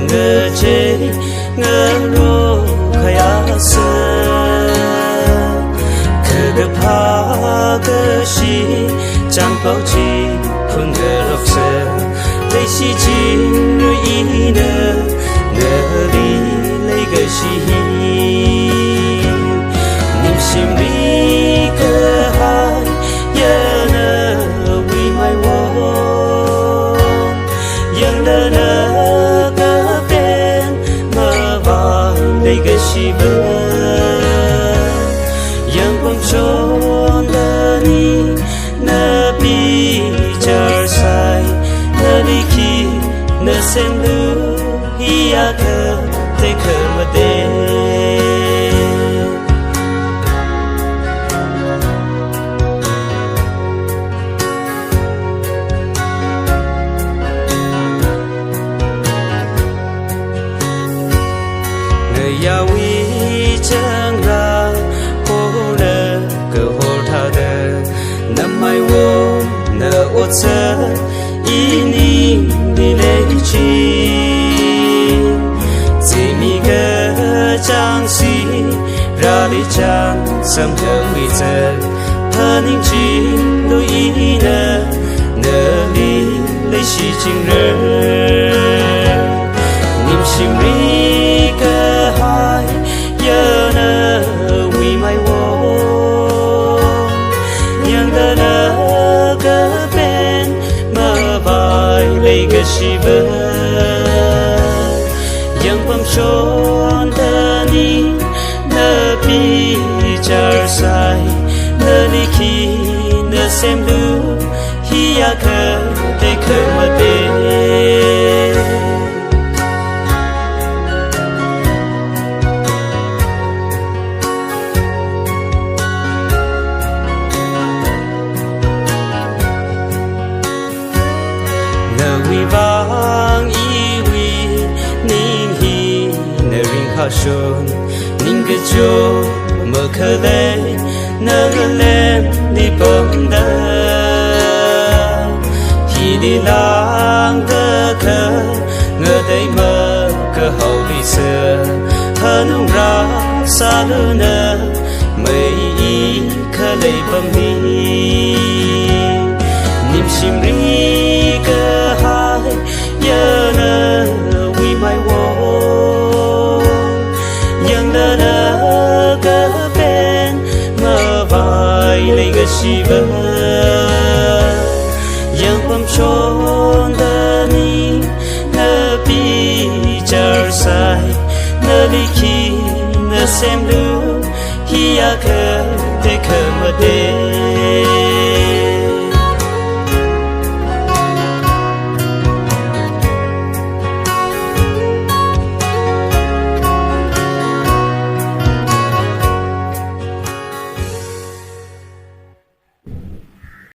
ngơ chế ngơ rô khaya sơ khờ gấp ha cơ shi chẳng bao chi phun ngơ rọc sơ lấy shi chi nuôi ý nơ ngơ đi lấy gơ shi niệm sim đi cơ hai giờ nơ vì mai wo giờ nơ cơ bên mơ vàng lấy gơ shi bơ yang bông trốn nơ ni nơ bi char sai nơ đi khi nơ xem lu hi a cơ te cơ mà te người ya wi chẳng ra hồ nơ cơ hồ tha đơ năm mai wo nơ ốt sơ ý ni đi lấy chi chỉ mi cơ chẳng si ra đi chẳng sớm cơ quy giờ thân hình chi đôi ý nơ nơ đi lấy chi chinh rơ niệm sim ri cơ hai giờ nơ vì mai wo nhưng nơ cơ bên mơ vai lấy cơ shi bơ yang bom trốn tơ ni nơ bi char sai nơ ni khi nơ xem lu hi a cơ te cơ mà te vì vang ý vì nín hi nơ ring khao shôn nín cái chỗ mơ khờ lệ nơ lên đi bom đơ khi đi lang cơ khờ ngờ đây mơ cơ hậu đi xưa hơn ông ra xa lơ nơ mây ý khờ lệ bom hi niệm sim ri cơ hai giờ nơ vì mai wo yang nơ cơ bên mơ vai lấy gơ shi bơ yang bom trốn tơ ni nơ bi char sai nơ đi khi nơ xem lu hi a cơ te cơ mà te